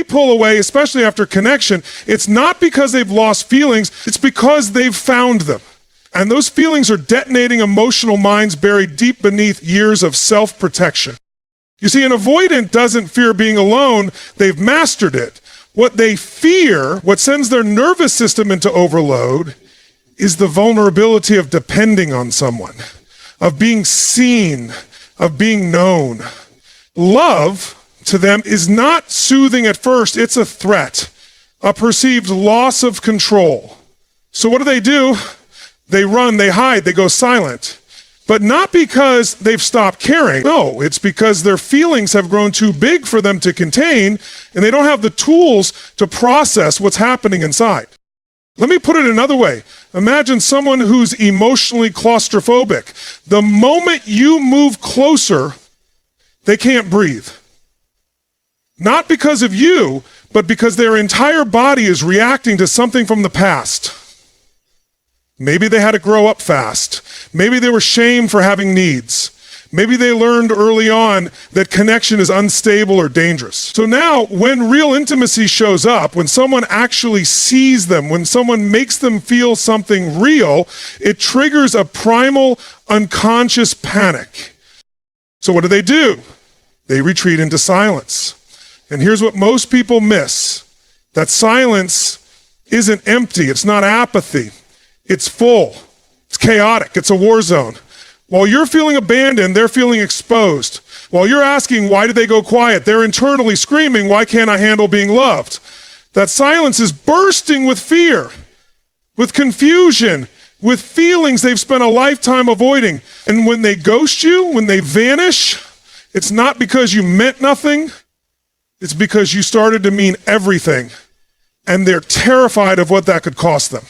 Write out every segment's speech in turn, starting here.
they pull away, especially after connection, it's not because they've lost feelings, it's because they've found them. And those feelings are detonating emotional mines buried deep beneath years of self-protection. You see, an avoidant doesn't fear being alone, they've mastered it. What they fear, what sends their nervous system into overload, is the vulnerability of depending on someone, of being seen, of being known. Love, to them, is not soothing at first, it's a threat, a perceived loss of control. So what do? They run, they hide, they go silent. But not because they've stopped caring. No, it's because their feelings have grown too big for them to contain, and they don't have the tools to process what's happening inside. Let me put it another way. Imagine someone who's emotionally claustrophobic. The moment you move closer, they can't breathe. Not because of you, but because their entire body is reacting to something from the past. Maybe they had to grow up fast. Maybe they were shamed for having needs. Maybe they learned early on that connection is unstable or dangerous. So now, when real intimacy shows up, when someone actually sees them, when someone makes them feel something real, it triggers a primal, unconscious panic. So what do? They retreat into silence. And here's what most people miss. That silence isn't empty. It's not apathy. It's full. It's chaotic. It's a war zone. While you're feeling abandoned, they're feeling exposed. While you're asking, why did they go quiet? They're internally screaming, why can't I handle being loved? That silence is bursting with fear, with confusion, with feelings they've spent a lifetime avoiding. And when they ghost you, when they vanish, it's not because you meant nothing. It's because you started to mean everything. And they're terrified of what that could cost them.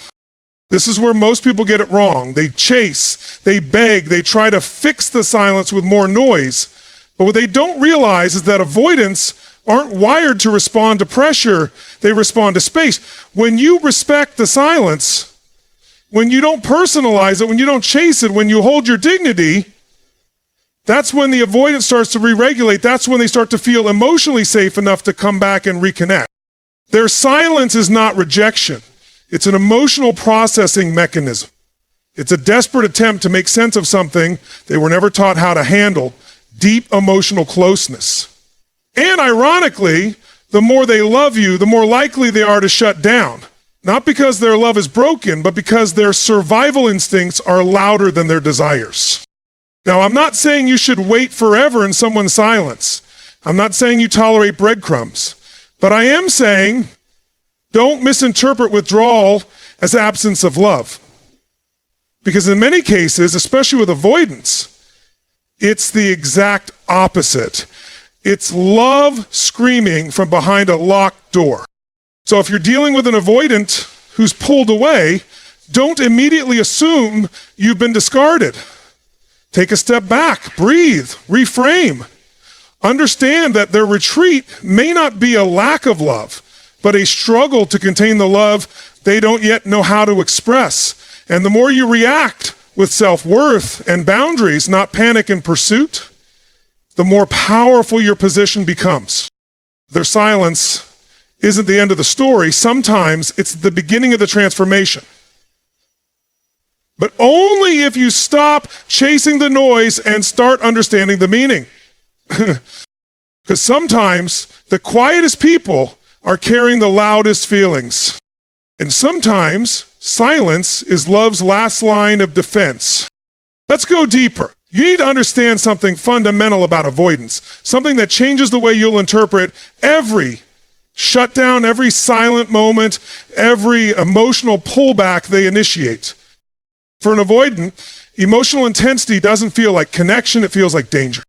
This is where most people get it wrong. They chase, they beg, they try to fix the silence with more noise. But what they don't realize is that avoidants aren't wired to respond to pressure, they respond to space. When you respect the silence, when you don't personalize it, when you don't chase it, when you hold your dignity, that's when the avoidance starts to re-regulate. That's when they start to feel emotionally safe enough to come back and reconnect. Their silence is not rejection. It's an emotional processing mechanism. It's a desperate attempt to make sense of something they were never taught how to handle, deep emotional closeness. And ironically, the more they love you, the more likely they are to shut down. Not because their love is broken, but because their survival instincts are louder than their desires. Now, I'm not saying you should wait forever in someone's silence. I'm not saying you tolerate breadcrumbs. But I am saying, don't misinterpret withdrawal as absence of love. Because in many cases, especially with avoidance, it's the exact opposite. It's love screaming from behind a locked door. So if you're dealing with an avoidant who's pulled away, don't immediately assume you've been discarded. Take a step back, breathe, reframe. Understand that their retreat may not be a lack of love, but a struggle to contain the love they don't yet know how to express. And the more you react with self-worth and boundaries, not panic and pursuit, the more powerful your position becomes. Their silence isn't the end of the story. Sometimes it's the beginning of the transformation. But only if you stop chasing the noise and start understanding the meaning. Because sometimes the quietest people are carrying the loudest feelings. And sometimes silence is love's last line of defense. Let's go deeper. You need to understand something fundamental about avoidance, something that changes the way you'll interpret every shutdown, every silent moment, every emotional pullback they initiate. For an avoidant, emotional intensity doesn't feel like connection, it feels like danger.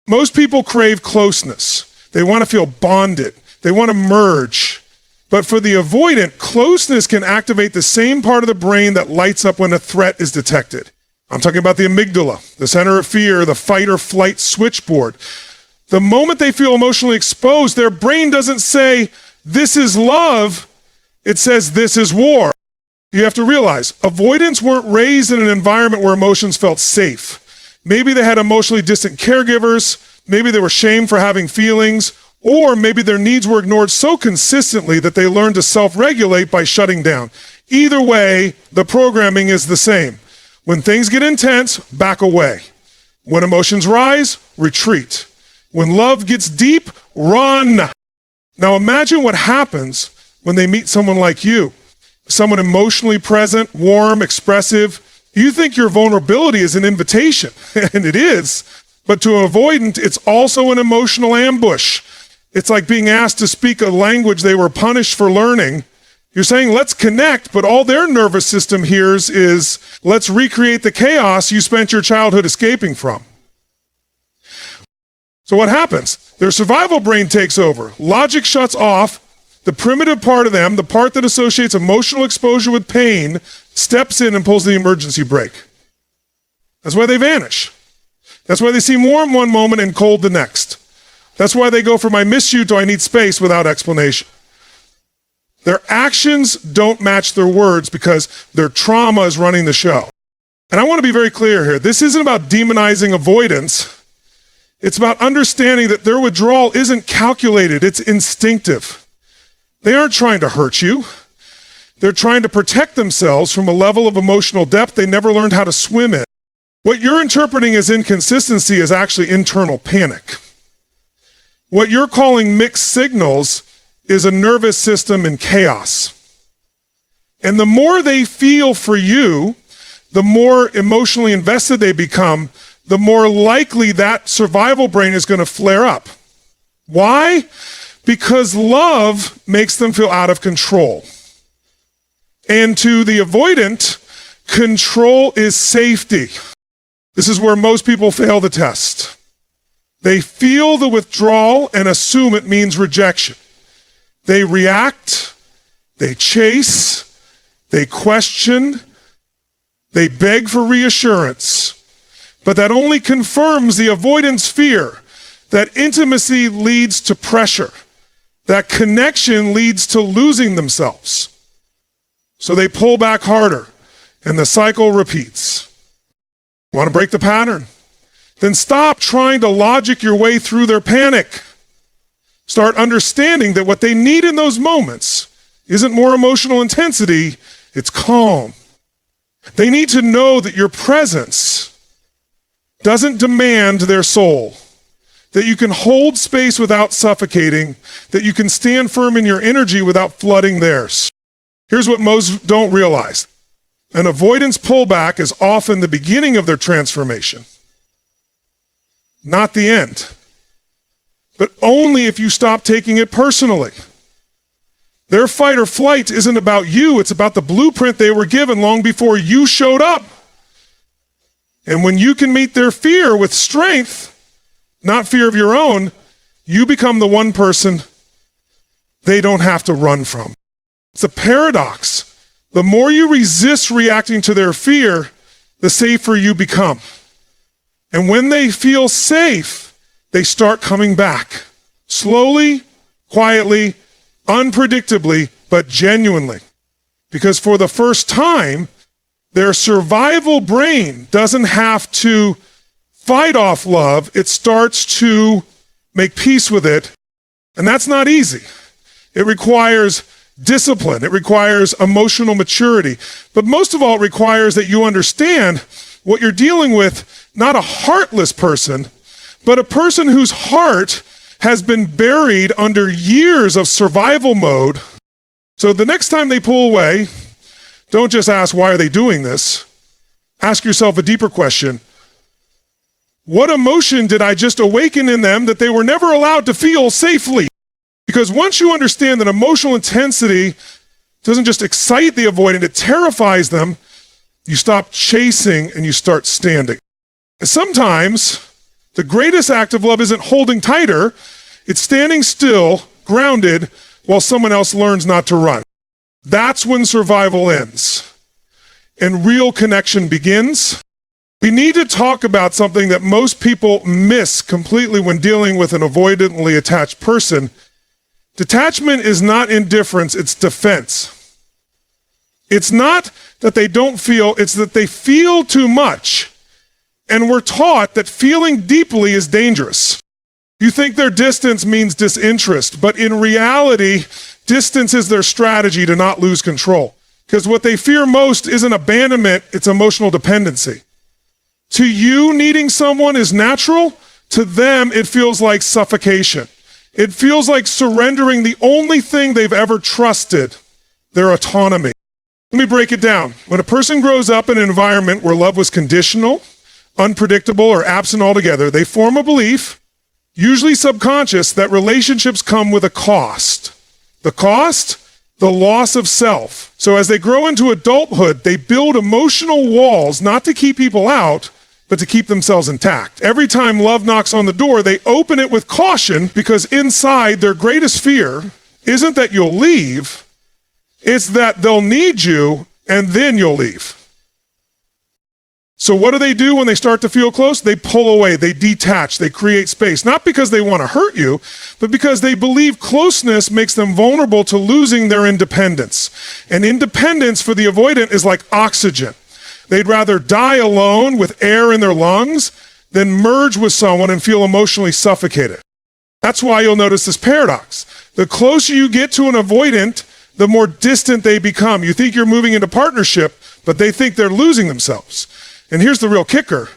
Most people crave closeness. They want to feel bonded. They want to merge. But for the avoidant, closeness can activate the same part of the brain that lights up when a threat is detected. I'm talking about the amygdala, the center of fear, the fight or flight switchboard. The moment they feel emotionally exposed, their brain doesn't say, this is love. It says, this is war. You have to realize, avoidants weren't raised in an environment where emotions felt safe. Maybe they had emotionally distant caregivers. Maybe they were shamed for having feelings. Or maybe their needs were ignored so consistently that they learned to self-regulate by shutting down. Either way, the programming is the same. When things get intense, back away. When emotions rise, retreat. When love gets deep, run. Now imagine what happens when they meet someone like you, someone emotionally present, warm, expressive. You think your vulnerability is an invitation, and it is, but to an avoidant, it's also an emotional ambush. It's like being asked to speak a language they were punished for learning. You're saying, let's connect, but all their nervous system hears is, let's recreate the chaos you spent your childhood escaping from. So what happens? Their survival brain takes over. Logic shuts off. The primitive part of them, the part that associates emotional exposure with pain, steps in and pulls the emergency brake. That's why they vanish. That's why they seem warm one moment and cold the next. That's why they go from I miss you to I need space without explanation. Their actions don't match their words because their trauma is running the show. And I want to be very clear here. This isn't about demonizing avoidance. It's about understanding that their withdrawal isn't calculated, it's instinctive. They aren't trying to hurt you. They're trying to protect themselves from a level of emotional depth they never learned how to swim in. What you're interpreting as inconsistency is actually internal panic. What you're calling mixed signals is a nervous system in chaos. And the more they feel for you, the more emotionally invested they become, the more likely that survival brain is going to flare up. Why? Because love makes them feel out of control. And to the avoidant, control is safety. This is where most people fail the test. They feel the withdrawal and assume it means rejection. They react, they chase, they question, they beg for reassurance. But that only confirms the avoidance fear that intimacy leads to pressure, that connection leads to losing themselves. So they pull back harder, and the cycle repeats. Want to break the pattern? Then stop trying to logic your way through their panic. Start understanding that what they need in those moments isn't more emotional intensity, it's calm. They need to know that your presence doesn't demand their soul, that you can hold space without suffocating, that you can stand firm in your energy without flooding theirs. Here's what most don't realize. An avoidance pullback is often the beginning of their transformation, not the end. But only if you stop taking it personally. Their fight or flight isn't about you, it's about the blueprint they were given long before you showed up. And when you can meet their fear with strength, not fear of your own, you become the one person they don't have to run from. It's a paradox. The more you resist reacting to their fear, the safer you become. And when they feel safe, they start coming back. Slowly, quietly, unpredictably, but genuinely. Because for the first time, their survival brain doesn't have to fight off love. It starts to make peace with it. And that's not easy. It requires discipline. It requires emotional maturity. But most of all, it requires that you understand what you're dealing with, not a heartless person, but a person whose heart has been buried under years of survival mode. So the next time they pull away, don't just ask, why are they doing this? Ask yourself a deeper question. What emotion did I just awaken in them that they were never allowed to feel safely? Because once you understand that emotional intensity doesn't just excite the avoidant, it terrifies them, you stop chasing and you start standing. And sometimes the greatest act of love isn't holding tighter, it's standing still, grounded, while someone else learns not to run. That's when survival ends and real connection begins. We need to talk about something that most people miss completely when dealing with an avoidantly attached person. Detachment is not indifference, it's defense. It's not that they don't feel, it's that they feel too much. And we're taught that feeling deeply is dangerous. You think their distance means disinterest, but in reality, distance is their strategy to not lose control. Because what they fear most isn't abandonment, it's emotional dependency. To you, needing someone is natural. To them, it feels like suffocation. It feels like surrendering the only thing they've ever trusted, their autonomy. Let me break it down. When a person grows up in an environment where love was conditional, unpredictable, or absent altogether, they form a belief, usually subconscious, that relationships come with a cost. The cost? The loss of self. So as they grow into adulthood, they build emotional walls, not to keep people out, but to keep themselves intact. Every time love knocks on the door, they open it with caution, because inside their greatest fear isn't that you'll leave, it's that they'll need you and then you'll leave. So what do they do when they start to feel close? They pull away, they detach, they create space. Not because they want to hurt you, but because they believe closeness makes them vulnerable to losing their independence. And independence for the avoidant is like oxygen. They'd rather die alone with air in their lungs than merge with someone and feel emotionally suffocated. That's why you'll notice this paradox. The closer you get to an avoidant, the more distant they become. You think you're moving into partnership, but they think they're losing themselves. And here's the real kicker.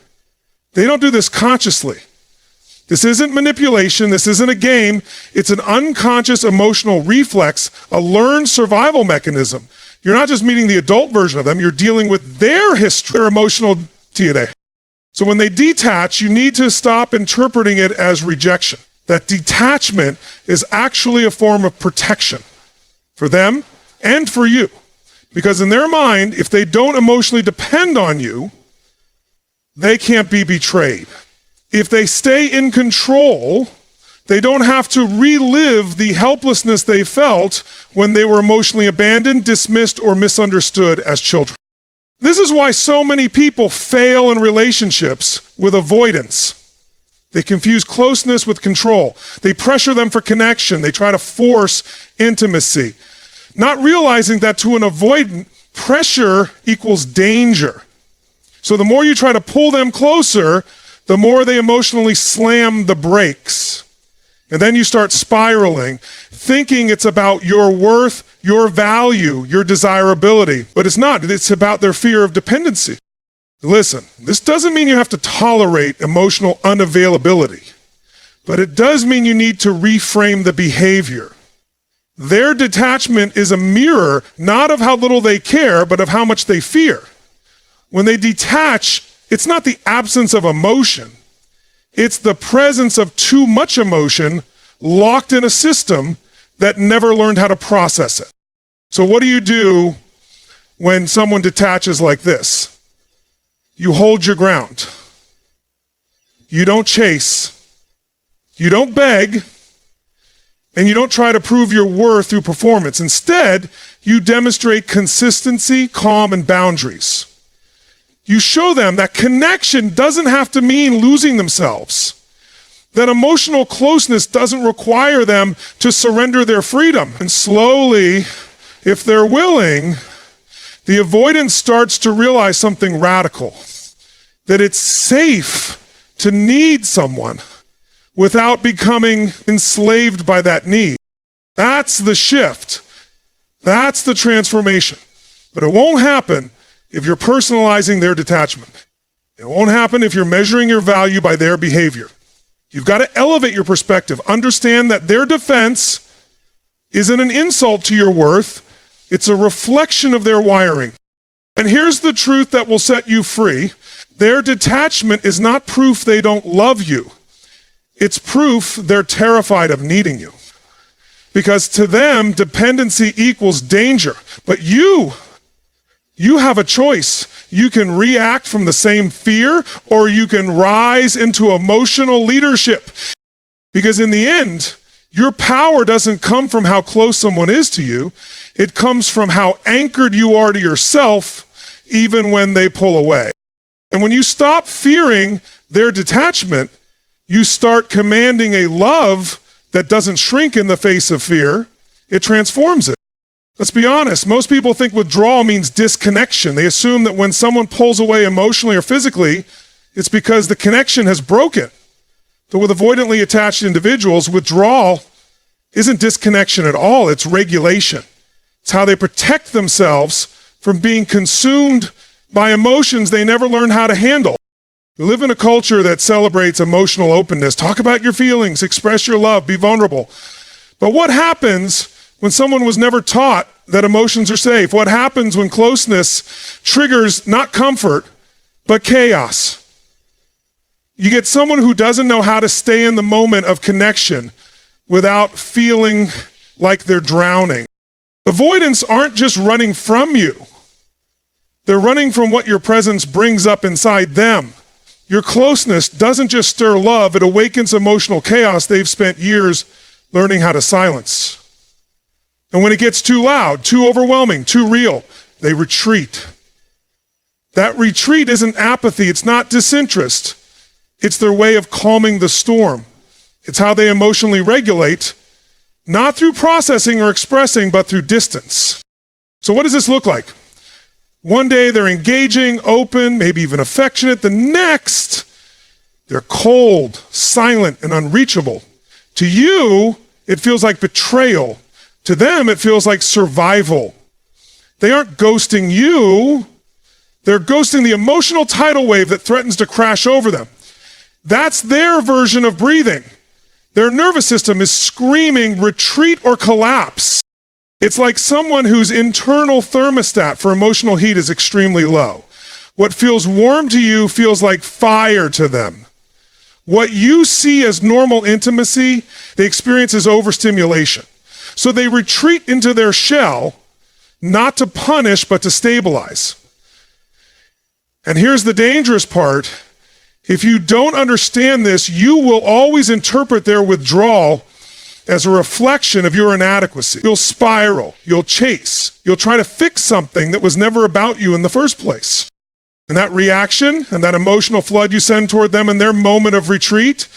They don't do this consciously. This isn't manipulation. This isn't a game. It's an unconscious emotional reflex, a learned survival mechanism. You're not just meeting the adult version of them. You're dealing with their history, their emotional DNA. So when they detach, you need to stop interpreting it as rejection. That detachment is actually a form of protection for them and for you. Because in their mind, if they don't emotionally depend on you, they can't be betrayed. If they stay in control, they don't have to relive the helplessness they felt when they were emotionally abandoned, dismissed, or misunderstood as children. This is why so many people fail in relationships with avoidance. They confuse closeness with control. They pressure them for connection. They try to force intimacy, not realizing that to an avoidant, pressure equals danger. So the more you try to pull them closer, the more they emotionally slam the brakes. And then you start spiraling, thinking it's about your worth, your value, your desirability. But it's not. It's about their fear of dependency. Listen, this doesn't mean you have to tolerate emotional unavailability, but it does mean you need to reframe the behavior. Their detachment is a mirror, not of how little they care, but of how much they fear. When they detach, it's not the absence of emotion. It's the presence of too much emotion locked in a system that never learned how to process it. So what do you do when someone detaches like this? You hold your ground. You don't chase. You don't beg. And you don't try to prove your worth through performance. Instead, you demonstrate consistency, calm, and boundaries. You show them that connection doesn't have to mean losing themselves. That emotional closeness doesn't require them to surrender their freedom. And slowly, if they're willing, the avoidance starts to realize something radical. That it's safe to need someone without becoming enslaved by that need. That's the shift. That's the transformation. But it won't happen if you're personalizing their detachment. It won't happen if you're measuring your value by their behavior. You've got to elevate your perspective. Understand that their defense isn't an insult to your worth. It's a reflection of their wiring. And here's the truth that will set you free. Their detachment is not proof they don't love you. It's proof they're terrified of needing you. Because to them, dependency equals danger. But you have a choice. You can react from the same fear, or you can rise into emotional leadership. Because in the end, your power doesn't come from how close someone is to you. It comes from how anchored you are to yourself, even when they pull away. And when you stop fearing their detachment, you start commanding a love that doesn't shrink in the face of fear. It transforms it. Let's be honest, most people think withdrawal means disconnection. They assume that when someone pulls away emotionally or physically, it's because the connection has broken. But with avoidantly attached individuals, withdrawal isn't disconnection at all, it's regulation. It's how they protect themselves from being consumed by emotions they never learned how to handle. We live in a culture that celebrates emotional openness. Talk about your feelings, express your love, be vulnerable. But what happens when someone was never taught that emotions are safe? What happens when closeness triggers not comfort, but chaos? You get someone who doesn't know how to stay in the moment of connection without feeling like they're drowning. Avoidants aren't just running from you. They're running from what your presence brings up inside them. Your closeness doesn't just stir love, it awakens emotional chaos they've spent years learning how to silence. And when it gets too loud, too overwhelming, too real, they retreat. That retreat isn't apathy, it's not disinterest. It's their way of calming the storm. It's how they emotionally regulate, not through processing or expressing, but through distance. So what does this look like? One day they're engaging, open, maybe even affectionate. The next, they're cold, silent, and unreachable. To you, it feels like betrayal. To them, it feels like survival. They aren't ghosting you. They're ghosting the emotional tidal wave that threatens to crash over them. That's their version of breathing. Their nervous system is screaming, retreat or collapse. It's like someone whose internal thermostat for emotional heat is extremely low. What feels warm to you feels like fire to them. What you see as normal intimacy, they experience as overstimulation. So they retreat into their shell, not to punish, but to stabilize. And here's the dangerous part. If you don't understand this, you will always interpret their withdrawal as a reflection of your inadequacy. You'll spiral, you'll chase, you'll try to fix something that was never about you in the first place. And that reaction and that emotional flood you send toward them in their moment of retreat,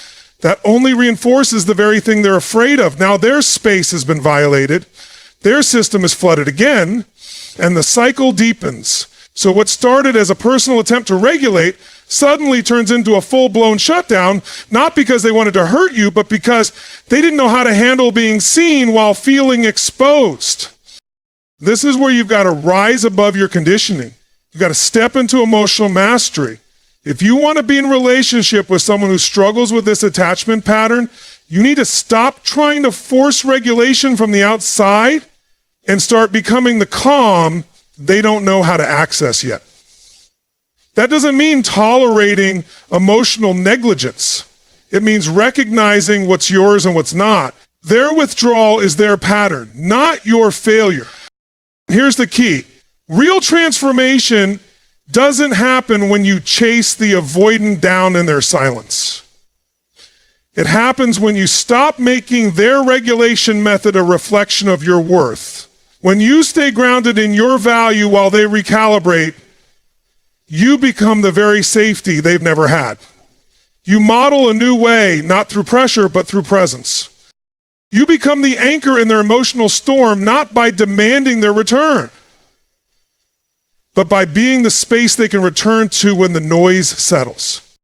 that only reinforces the very thing they're afraid of. Now their space has been violated, their system is flooded again, and the cycle deepens. So what started as a personal attempt to regulate suddenly turns into a full-blown shutdown, not because they wanted to hurt you, but because they didn't know how to handle being seen while feeling exposed. This is where you've got to rise above your conditioning. You've got to step into emotional mastery. If you want to be in relationship with someone who struggles with this attachment pattern, you need to stop trying to force regulation from the outside and start becoming the calm they don't know how to access yet. That doesn't mean tolerating emotional negligence. It means recognizing what's yours and what's not. Their withdrawal is their pattern, not your failure. Here's the key. Real transformation doesn't happen when you chase the avoidant down in their silence. It happens when you stop making their regulation method a reflection of your worth. When you stay grounded in your value while they recalibrate, you become the very safety they've never had. You model a new way, not through pressure, but through presence. You become the anchor in their emotional storm, not by demanding their return, but by being the space they can return to when the noise settles.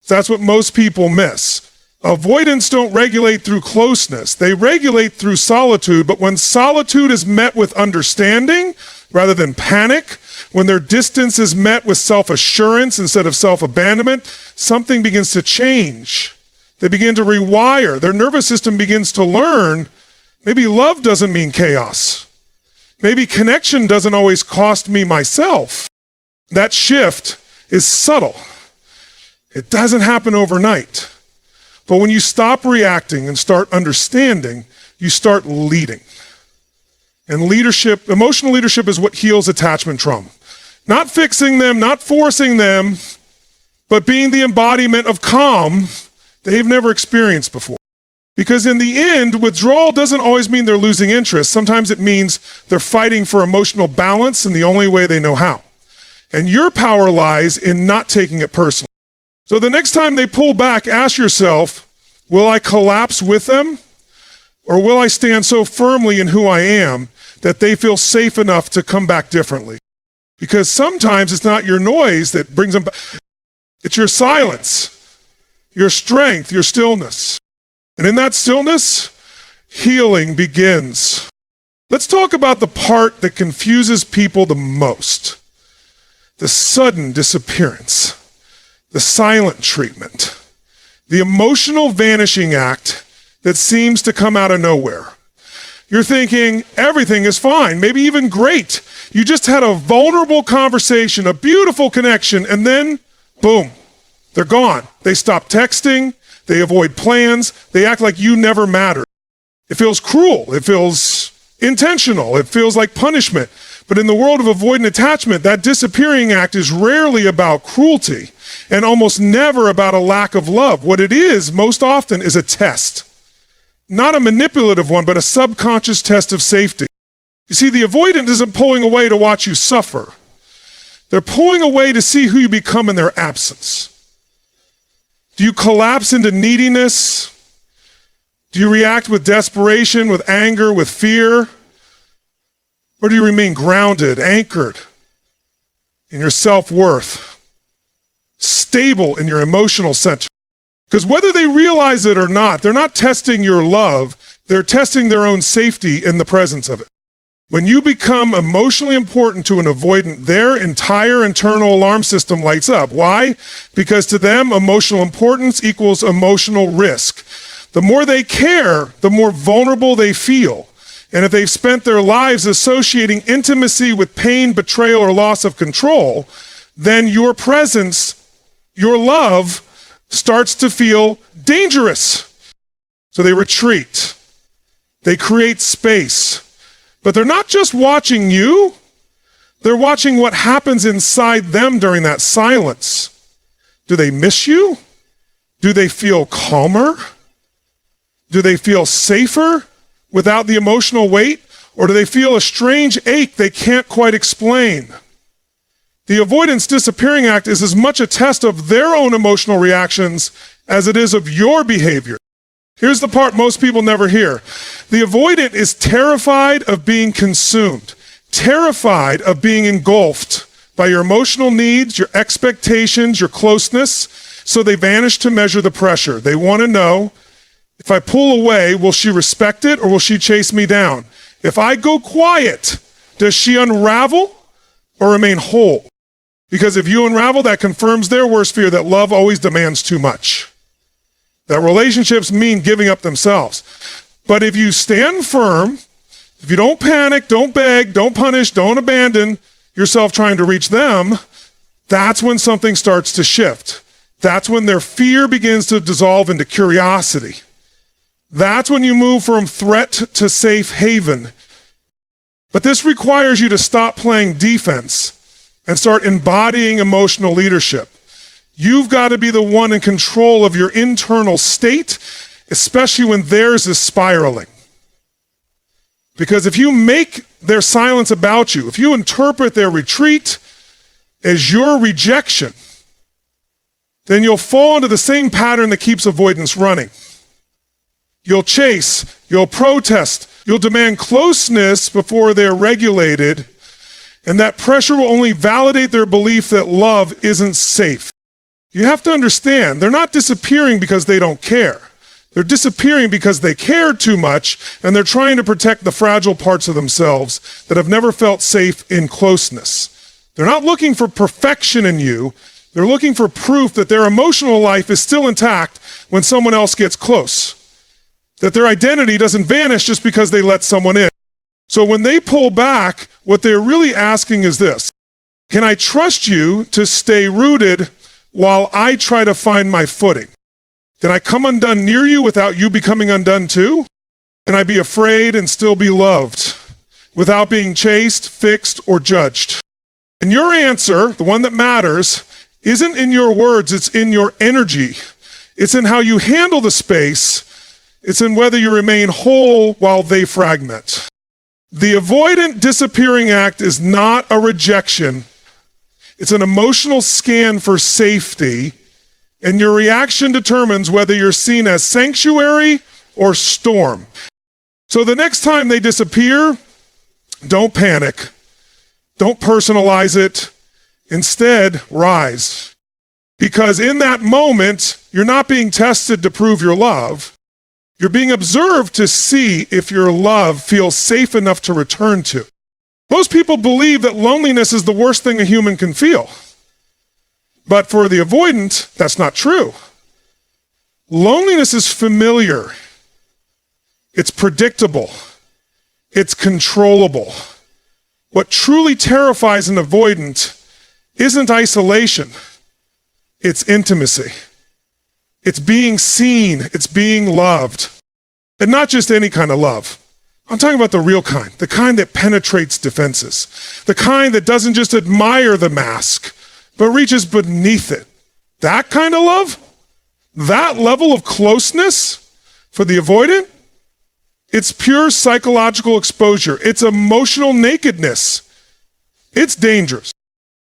That's what most people miss. Avoidants don't regulate through closeness. They regulate through solitude, but when solitude is met with understanding rather than panic, when their distance is met with self-assurance instead of self-abandonment, something begins to change. They begin to rewire. Their nervous system begins to learn, maybe love doesn't mean chaos. Maybe connection doesn't always cost me myself. That shift is subtle. It doesn't happen overnight. But when you stop reacting and start understanding, you start leading. And leadership, emotional leadership is what heals attachment trauma. Not fixing them, not forcing them, but being the embodiment of calm they've never experienced before. Because in the end, withdrawal doesn't always mean they're losing interest. Sometimes it means they're fighting for emotional balance in the only way they know how. And your power lies in not taking it personally. So the next time they pull back, ask yourself, will I collapse with them? Or will I stand so firmly in who I am that they feel safe enough to come back differently? Because sometimes it's not your noise that brings them back. It's your silence. your strength, your stillness. And in that stillness, healing begins. Let's talk about the part that confuses people the most. The sudden disappearance, the silent treatment, the emotional vanishing act that seems to come out of nowhere. You're thinking everything is fine, maybe even great. You just had a vulnerable conversation, a beautiful connection, and then, boom, they're gone. They stop texting, they avoid plans, they act like you never mattered. It feels cruel, it feels intentional, it feels like punishment. But in the world of avoidant attachment, that disappearing act is rarely about cruelty and almost never about a lack of love. What it is, most often, is a test. Not a manipulative one, but a subconscious test of safety. You see, the avoidant isn't pulling away to watch you suffer. They're pulling away to see who you become in their absence. Do you collapse into neediness? Do you react with desperation, with anger, with fear? Or do you remain grounded, anchored in your self-worth, stable in your emotional center? Because whether they realize it or not, they're not testing your love, they're testing their own safety in the presence of it. When you become emotionally important to an avoidant, their entire internal alarm system lights up. Why? Because to them, emotional importance equals emotional risk. The more they care, the more vulnerable they feel. And if they've spent their lives associating intimacy with pain, betrayal, or loss of control, then your presence, your love, starts to feel dangerous. So they retreat. They create space. But they're not just watching you, they're watching what happens inside them during that silence. Do they miss you? Do they feel calmer? Do they feel safer without the emotional weight? Or do they feel a strange ache they can't quite explain? The avoidance disappearing act is as much a test of their own emotional reactions as it is of your behavior. Here's the part most people never hear. The avoidant is terrified of being consumed, terrified of being engulfed by your emotional needs, your expectations, your closeness, so they vanish to measure the pressure. They want to know, if I pull away, will she respect it or will she chase me down? If I go quiet, does she unravel or remain whole? Because if you unravel, that confirms their worst fear, that love always demands too much. That relationships mean giving up themselves. But if you stand firm, if you don't panic, don't beg, don't punish, don't abandon yourself trying to reach them, that's when something starts to shift. That's when their fear begins to dissolve into curiosity. That's when you move from threat to safe haven. But this requires you to stop playing defense and start embodying emotional leadership. You've got to be the one in control of your internal state, especially when theirs is spiraling. Because if you make their silence about you, if you interpret their retreat as your rejection, then you'll fall into the same pattern that keeps avoidance running. You'll chase, you'll protest, you'll demand closeness before they're regulated, and that pressure will only validate their belief that love isn't safe. You have to understand, they're not disappearing because they don't care. They're disappearing because they care too much, and they're trying to protect the fragile parts of themselves that have never felt safe in closeness. They're not looking for perfection in you. They're looking for proof that their emotional life is still intact when someone else gets close. That their identity doesn't vanish just because they let someone in. So when they pull back, what they're really asking is this: can I trust you to stay rooted while I try to find my footing? Can I come undone near you without you becoming undone too? Can I be afraid and still be loved without being chased, fixed, or judged? And your answer, the one that matters, isn't in your words, it's in your energy. It's in how you handle the space. It's in whether you remain whole while they fragment. The avoidant disappearing act is not a rejection. It's an emotional scan for safety, and your reaction determines whether you're seen as sanctuary or storm. So the next time they disappear, don't panic. Don't personalize it. Instead, rise. Because in that moment, you're not being tested to prove your love. You're being observed to see if your love feels safe enough to return to. Most people believe that loneliness is the worst thing a human can feel. But for the avoidant, that's not true. Loneliness is familiar. It's predictable. It's controllable. What truly terrifies an avoidant isn't isolation. It's intimacy. It's being seen. It's being loved. And not just any kind of love. I'm talking about the real kind, the kind that penetrates defenses, the kind that doesn't just admire the mask, but reaches beneath it. That kind of love, that level of closeness for the avoidant, it's pure psychological exposure. It's emotional nakedness. It's dangerous.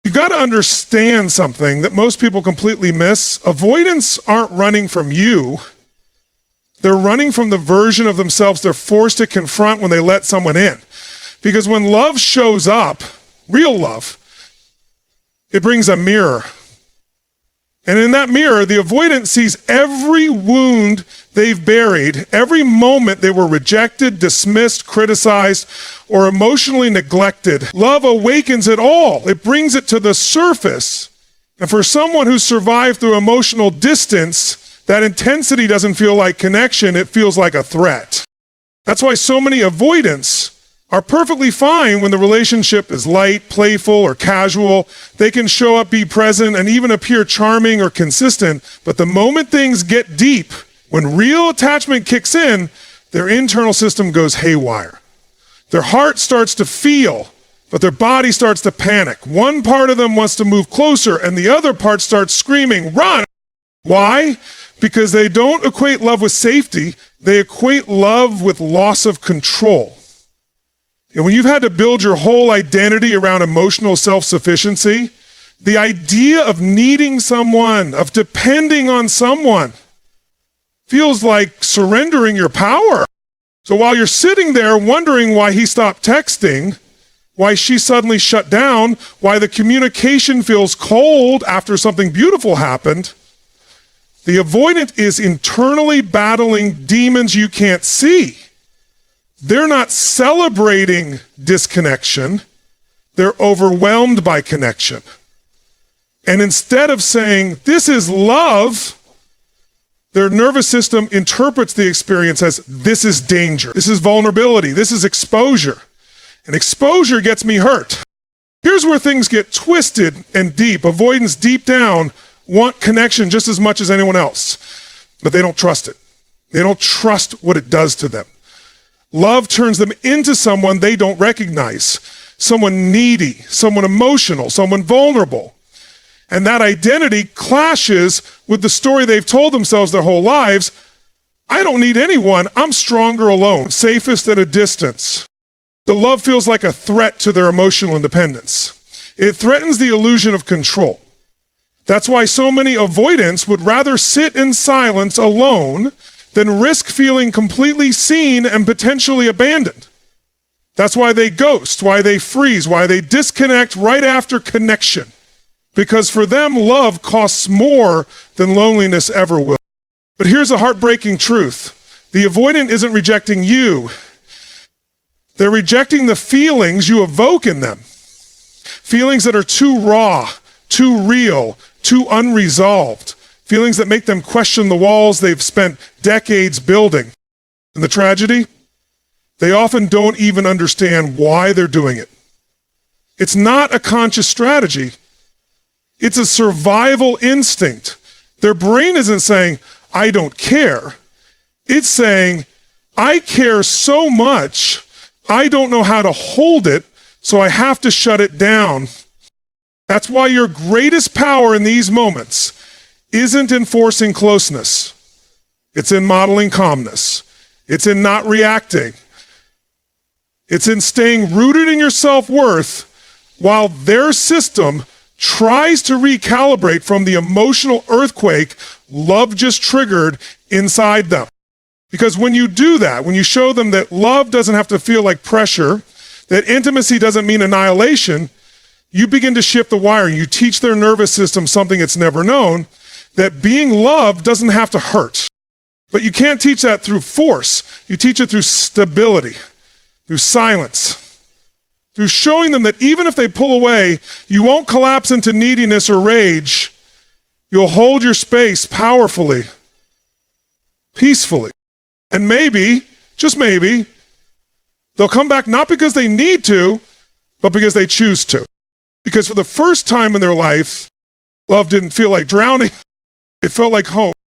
You got to understand something that most people completely miss. Avoidants aren't running from you. They're running from the version of themselves they're forced to confront when they let someone in. Because when love shows up, real love, it brings a mirror. And in that mirror, the avoidant sees every wound they've buried, every moment they were rejected, dismissed, criticized, or emotionally neglected. Love awakens it all. It brings it to the surface. And for someone who's survived through emotional distance, that intensity doesn't feel like connection, it feels like a threat. That's why so many avoidants are perfectly fine when the relationship is light, playful, or casual. They can show up, be present, and even appear charming or consistent. But the moment things get deep, when real attachment kicks in, their internal system goes haywire. Their heart starts to feel, but their body starts to panic. One part of them wants to move closer, and the other part starts screaming, "Run!" Why? Because they don't equate love with safety. They equate love with loss of control. And when you've had to build your whole identity around emotional self-sufficiency, the idea of needing someone, of depending on someone, feels like surrendering your power. So while you're sitting there wondering why he stopped texting, why she suddenly shut down, why the communication feels cold after something beautiful happened, the avoidant is internally battling demons you can't see. They're not celebrating disconnection. They're overwhelmed by connection. And instead of saying, "This is love," their nervous system interprets the experience as, "This is danger. This is vulnerability. This is exposure. And exposure gets me hurt." Here's where things get twisted and deep. Avoidants deep down want connection just as much as anyone else, but they don't trust it. They don't trust what it does to them. Love turns them into someone they don't recognize, someone needy, someone emotional, someone vulnerable. And that identity clashes with the story they've told themselves their whole lives. "I don't need anyone. I'm stronger alone, safest at a distance." The love feels like a threat to their emotional independence. It threatens the illusion of control. That's why so many avoidants would rather sit in silence alone than risk feeling completely seen and potentially abandoned. That's why they ghost, why they freeze, why they disconnect right after connection. Because for them, love costs more than loneliness ever will. But here's a heartbreaking truth. The avoidant isn't rejecting you. They're rejecting the feelings you evoke in them. Feelings that are too raw, too real, too unresolved. Feelings that make them question the walls they've spent decades building. And the tragedy? They often don't even understand why they're doing it. It's not a conscious strategy. It's a survival instinct. Their brain isn't saying, "I don't care." It's saying, "I care so much, I don't know how to hold it, so I have to shut it down." That's why your greatest power in these moments isn't in forcing closeness. It's in modeling calmness. It's in not reacting. It's in staying rooted in your self-worth while their system tries to recalibrate from the emotional earthquake love just triggered inside them. Because when you do that, when you show them that love doesn't have to feel like pressure, that intimacy doesn't mean annihilation, you begin to shift the wiring. You teach their nervous system something it's never known, that being loved doesn't have to hurt. But you can't teach that through force. You teach it through stability, through silence, through showing them that even if they pull away, you won't collapse into neediness or rage. You'll hold your space powerfully, peacefully. And maybe, just maybe, they'll come back not because they need to, but because they choose to. Because for the first time in their life, love didn't feel like drowning. It felt like home.